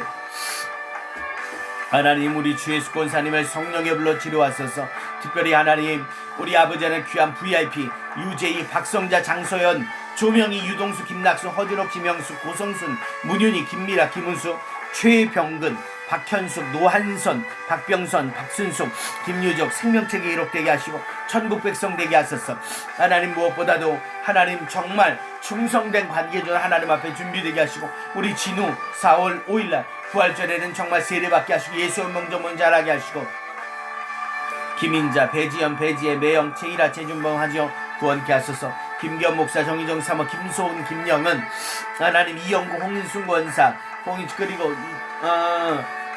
하나님 우리 주 예수 권사님을 성령의 불로 치료하소서. 특별히 하나님 우리 아버지 하나님 귀한 VIP 유재희, 박성자, 장소연, 조명희, 유동수, 김낙수, 허진옥, 김영수, 고성순, 문윤희, 김미라, 김은수, 최병근, 박현숙, 노한선, 박병선, 박순숙, 김유적 생명책에 기록되게 하시고 천국 백성 되게 하소서. 하나님 무엇보다도 하나님 정말 충성된 관계전 하나님 앞에 준비되게 하시고 우리 진우 4월 5일날 부활절에는 정말 세례받게 하시고 예수 명정문 잘하게 하시고 김인자, 배지연, 배지혜, 매영, 최일아, 최준범, 하지영 구원케 하소서. 김기현 목사, 정희정 사모, 김소은, 김영은 하나님 이영구, 홍인순 권사, 그리고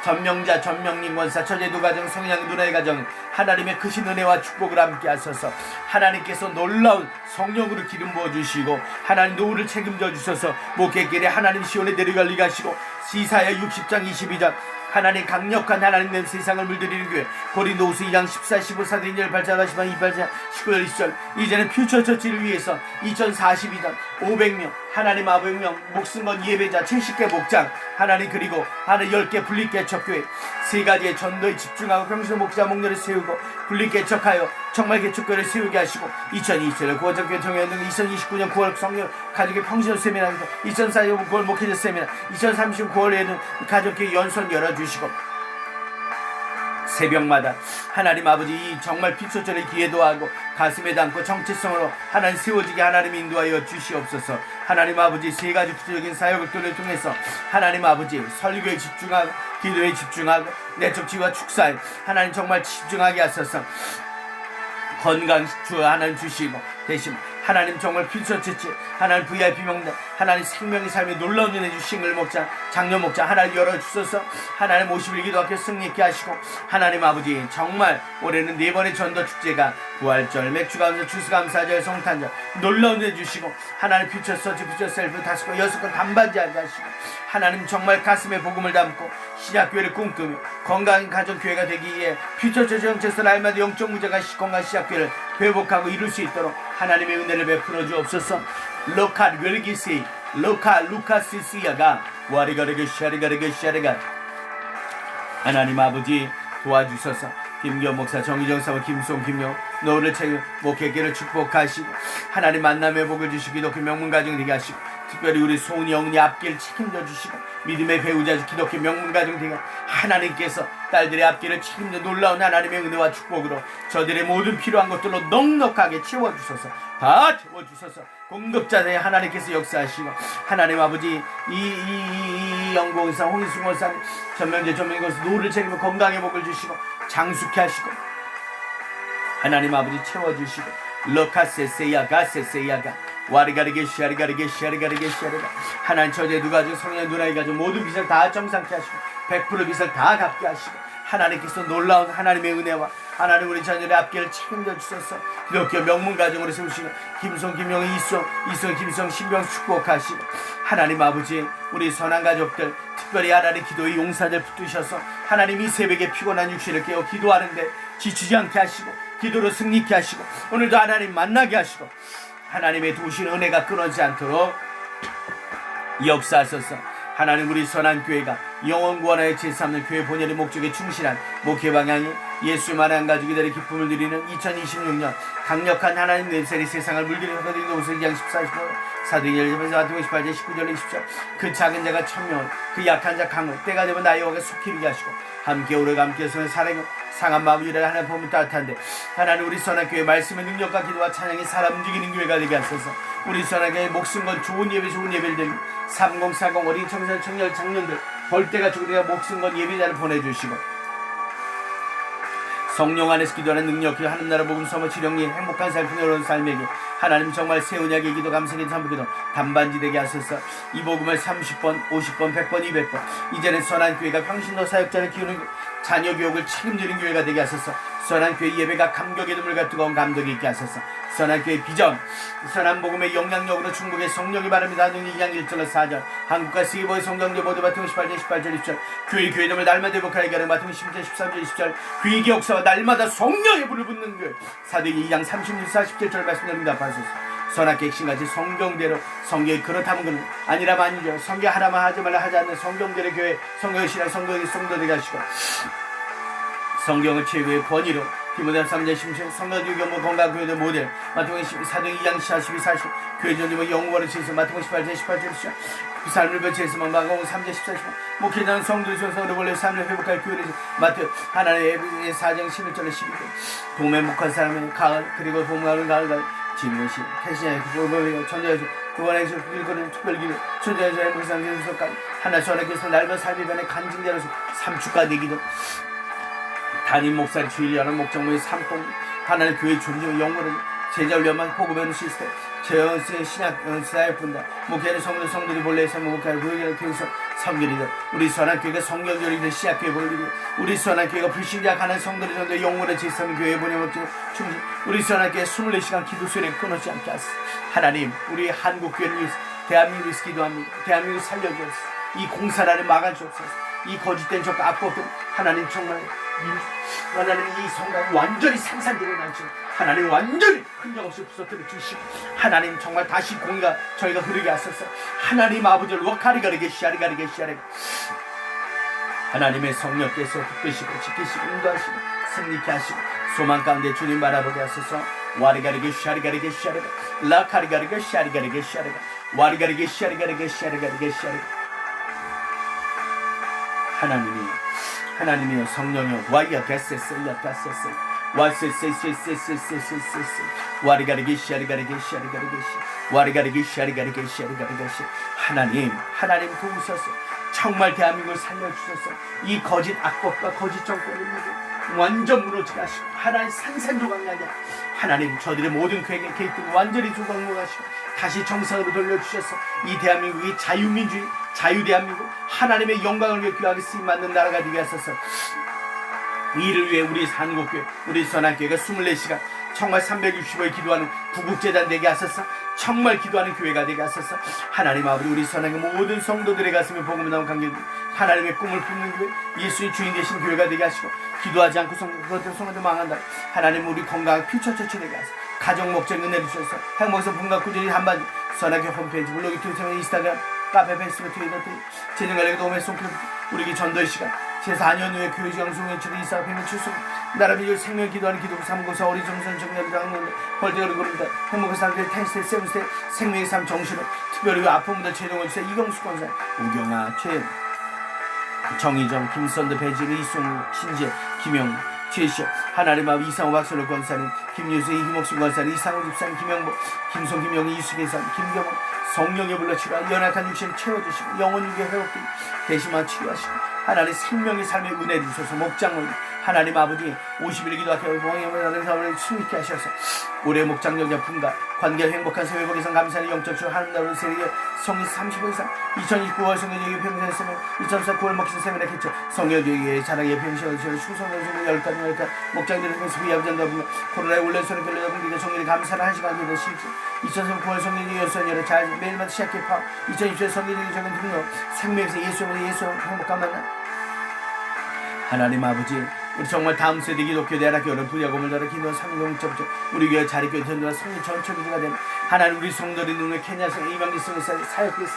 전명자, 전명림 권사, 처제두 가정, 성양 누나의 가정 하나님의 크신 은혜와 축복을 함께 하소서. 하나님께서 놀라운 성령으로 기름 부어주시고 하나님 노후를 책임져 주셔서 목회길에 하나님 시온에 내려가게 하시고 이사야 60장 22장 하나님 강력한 하나님의 세상을 물들이는 교회 고린도후서 2장 14, 15, 사도행전 8장 10장 28장 19절 20절 이제는 퓨처처치를 위해서 2042장 500명 하나님 500명 목숨건 예배자 70개 목장 하나님 그리고 하나님 10개 분립개척교회 3가지의 전도에 집중하고 평소 목자 목녀를 세우고 분립개척하여 정말 개척교회를 세우게 하시고 2027년 9월 정교회 정회연 등 2029년 9월 성령 가족의 평신호 세미나 2040년 9월 목회자 세미나 2030년 9월에는 가족의 연수원 열어주시고 새벽마다 하나님 아버지 정말 피초절에 기회도하고 가슴에 담고 정체성으로 하나님 세워지게 하나님 인도하여 주시옵소서. 하나님 아버지 3가지 구체적인 사역을 통해서 하나님 아버지 설교에 집중하고 기도에 집중하고 내적 지와 축사에 하나님 정말 집중하게 하소서. 건강 주 하나님 주시고 대신 하나님 정말 필수처치 하나님 VIP 명단 하나님 생명의 삶에 놀라운 은혜 주신 걸 목자 장로 목자 하나님 열어주셔서 하나님 51기도 학교 승리케 하시고 하나님 아버지 정말 올해는 4번의 전도 축제가 부활절 맥주감사 추수감사절 성탄절 놀라운 은혜 주시고 하나님 퓨처서치 퓨처셀프 5건 6건 단반지 하게 하시고 하나님 정말 가슴에 복음을 담고 시작교회를 꿈꾸며 건강한 가정교회가 되기 위해 퓨처처치 정체서 날마다 영적 무자가 건강 시작교회를 회복하고 이룰 수 있도록 하나님의 은혜를 베풀어 주옵소서. 로카 르기시 로카 루카시시아가 와리가르게 샤리가르게 샤리가 하나님 아버지 도와주셔서 김기현 목사 정희정 사모 김송 김영 너를 책임 목회계를 축복하시고 하나님 만남의 복을 주시고 기독교 명문가정 되게 하시고 특별히 우리 소은이 영은이 앞길 책임져 주시고 믿음의 배우자 기독교 명문가정 되게 하나님께서 딸들의 앞길을 책임져 놀라운 하나님의 은혜와 축복으로 저들의 모든 필요한 것들로 넉넉하게 채워주셔서 다 채워주셔서 공급자의 하나님께서 역사하시고 하나님 아버지 이 영공사 홍인승 원사님 전명재 전명권사 노를 책임져 건강의 복을 주시고 장수케 하시고 하나님 아버지 채워주시고 러카세세야가 세세야가 와리가리게 샤리가리게 샤리가리게 샤리가 하나님 처제 누가 중 성령 누나의 가족 모든 빚을 다 정상케 하시고 100% 빚을 다 갚게 하시고 하나님께서 놀라운 하나님의 은혜와 하나님 우리 자녀의 앞길을 책임져 주셔서 기독교 명문 가정으로 세우시고 김송 김영희 이송 김성 신병 축복하시고 하나님 아버지 우리 선한 가족들 특별히 하나님 기도의 용사들 붙드셔서 하나님 이 새벽에 피곤한 육신을 깨워 기도하는데 지치지 않게 하시고 기도로 승리케 하시고 오늘도 하나님 만나게 하시고 하나님의 도우신 은혜가 끊어지지 않도록 역사하소서. 하나님 우리 선한교회가 영원 구원하여 제3는 교회 본연의 목적에 충실한 목회 방향이 예수만한 가족이들의 기쁨을 누리는 2026년 강력한 하나님 냄새의 세상을 물들이는 사도행전 5장 14, 15 사도행전 18장 19절 20절 그 작은 자가 천명을 그 약한 자 강을 때가 되면 나의 영광에 속히 이르게 하시고 함께 오래 함께 서는 사랑을 상한 마음을 일하는 하나님 보면 따뜻한데 하나님 우리 선한교회 말씀의 능력과 기도와 찬양이 사람 움직이는 교회가 되게 하소서. 우리 선한교회 목숨 건 좋은 예배를 드리고 3040 어린 청소년 청년 장년들 벌떼가 죽으리라 목숨 건 예배자를 보내주시고 성령 안에서 기도하는 능력이 하는 나라 복음 서머 지령리 행복한 삶 풍요로운 삶에게 하나님 정말 새 언약의 기도 감사의 참기도 단반지 되게 하소서. 이 복음을 30번 50번 100번 200번 이제는 선한교회가 평신도 사역자를 키우는 자녀 교육을 책임지는 교회가 되게 하소서. 선한교회 예배가 감격의 눈물과 뜨거운 감독이 있게 하소서. 선한교회 비전 선한 복음의 영향력으로 중국의 성령이 바랍니다. 능 2장 1절로 4절 한국과 세계보의 성경제 모두 마태복음 18절 18절 20절 교회 이름을 날마다 회복하게 하는 마태복음 10절 13절 20절 교회의 역사와 날마다 성령의 불을 붙는 교회 사도행전 2장 36, 47절 말씀드립니다. 하소서. 선악계 핵심같이 성경대로 성경이 그렇다면 그는 아니라면 아니죠. 성경 하나만 하지 말라 하지 않는 성경대로 교회 성경의 신앙 성경의 성도되게 하시고 성경을 최고의 권위로 디모데 3장 16절 성도 유경모 건강 교회도 모델 마태복음 14장 2장 42, 40 교회 전쟁과 영원을 지어서 마태복음 18장 18절 그 삶을 배치해서만 마가복음 3장 14절 목회자는 성도를 성도를 원래 삶을 회복할 교회를 마태 하나님의 4장 11절에 12절 봄에 목한 사람의 가을 그리고 봄가을 가을 지금것이 태신의 보배가 천자에서 그원에서 일거리는 특별기를 천자에서 행복상의 수석까지 하나씩 하나께서 날과 삶의 변에 간증자로서 삼축과 내기도 담임 목사를 주일 여는 목장모의 삼봉 하나님 교회 존중의 영광을 제자를 위한 복음의 시스템 재연스의 신약 연사의 분다 목회하는 성들이 본래에서 목회하는 교회를 교회에서 성결이다 우리 수완한 교회가 성경절이든 시작교회 보이고 우리 수완한 교회가 불신자 가는 성들의 전도 영원의 제사면 교회 보내면 충진 우리 수완한 교회 24시간 기도 소리를 끊어지 않게 하소서 하나님 우리 한국교회를 위해서 대한민국을 위해서 기도합니다 대한민국을 살려주옵소서 이 공사를 막아주옵소서 이 거짓된 적 악법들 하나님 정말 하나님 이 성당이 완전히 산산되게 나시고 하나님 완전히 흔적 없이 부서뜨려 주시고 하나님 정말 다시 공의가 저희가 흐르게 하소서 하나님 아버지를 와카리가리게 시아리가리게 시아리 하나님의 성령께서 붙드시고 지키시고 인도하시고 승리케 하시고 소망 가운데 주님 바라보게 하소서 와리가리게 시아리가리게 시아리가 라카리가리게 시아리가리게 시아리가 와리가리게 시아리가리게 시아리가리게 시아리가 하나님이여 성령이여 와이야 게세세야 게세세 와세세세세세세세세 와리가리게 시아리가리게 시아리가리게 시 와리가리게 시아리가리게 시아리가리게 시 하나님 도우소서 정말 대한민국을 살려주셔서 이 거짓 악법과 거짓 정권을 완전 무너지게 하시고 하나님 산산조각 나게 하나님 저들의 모든 계획 개입들 완전히 조각나가시고 다시 정상으로 돌려주셔서 이 대한민국이 자유민주주의 자유대한민국 하나님의 영광을 위해 귀하게 쓰임받는 나라가 되게 하소서 이를 위해 우리 한국교회 우리 선한교회가 24시간 정말 365일 기도하는 구국재단 되게 하소서 정말 기도하는 교회가 되게 하소서 하나님 아버지 우리 선한교회 모든 성도들의 가슴에 복음을 나온 관계 하나님의 꿈을 품는 교회 예수의 주인 되신 교회가 되게 하시고 기도하지 않고 성도들 망한다 하나님 우리 건강한 퓨처처치 되게 하소서 가정 목적 은혜를 주셔서 행복에서 분과 꾸준히 한마디 선한교회 홈페이지 블로그 트위터 인스타그램 카페 페이스북 트위터 재능관리가 도움에 손길 우리 전도의 시간 제4년 후에 교회 장송의 주로 이사 회면 출석 나라비를 생명 기도하는 기도 삼고사 어리 정선 정렬을 당하는 벌떼가를 고릅니다 행복의 삶들 텐스테 세븐스테 생명의 삶 정신으로 특별히 아픔보다 최종원 주세 이경수 권사 우경아 최 정희정 김선대 배지르 이승우 신재 김영 최시영 하나님 아버지 이상호 박설로 권사님 김유수의 김옥순 권사님 이상호 집사님 김영보 김송 김영희 이수계산 김경호 성령에 불러치라 연약한 육신을 채워주시고 영혼 유괴 회복되게 대신만 치료하시고 하나님 생명의 삶의 은혜를 주셔서 목장을 하나님 아버지 50일 기도하여 봉행을 사업을 승리케 하셔서 올해 목장력자 분가 관계 행복한 세회복 이상 감사의 영적 주 하나님 나라의 세계 성인 35 이상 2029월 성경교육의 평생 세면 2004 9월 먹신 세면에 개최 성경교육의 자랑의 평생을 지어 충성을 주는 10가지 목장들을 통해서 위압전도 분가 코로나의 올레선을 결례다 분들의 성경이 감사를 한 시간 기도 실제 2003 9월 성경교육 여선열의 잘 매일마다 시작해 파 2020년 성경교육 적은 등록 생명에서 예수 행복한 만남 하나님 아버지 우리 정말 다음 세대 기독교 대학교를 부여금을 달아 기도와 삼위동적적 우리 교회 자리교회 전도와 성리 전초기도가 되는 하나님 우리 성도들의 눈을 케냐에서 이방기성에 사역해서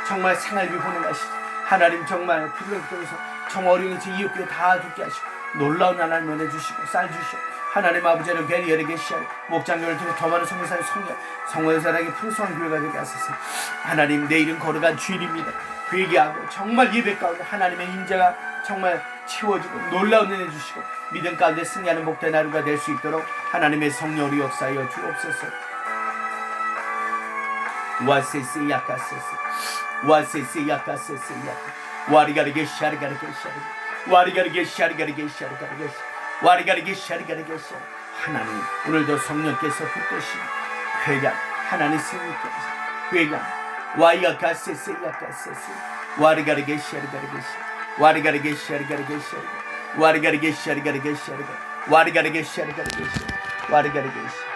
정말 생활비 보내가시죠 하나님 정말 부르는 통해서 정말 어려운 제 이웃교회 다 죽게 하시고 놀라운 하나님 은혜 주시고 쌀 주시고 하나님 아버지는 베리얼에 계시하여 목장교를 통해 더 많은 성교사의 성원의 사랑의 풍성한 교회가 되게 하소서 하나님 내일은 거룩한 주일입니다 회개하고 정말 예배 가운데 하나님의 인자가 정말 채워지고 놀라운 은혜 주시고 믿음 가운데 승리하는 복된 하루가 될 수 있도록 하나님의 성령으로 역사하여 주옵소서 와세세 야카세세 와세세 야카세세 야카 와리가리게 샤리가리게 샤리가 와리가리게 샤리가리게 샤리가리게 와리가리게 샤리가리게 샤 하나님 오늘도 성령께서 붙드시고 회개 하나님 승리케 하시고 회개 와이야카세세 야카세세 와리가리게 샤리가리게 샤 와리가리게 샤리가리게 샤리가 와리가리게 샤리가리게 샤리가 와리가리게 샤리가리게 샤 와리가리게 샤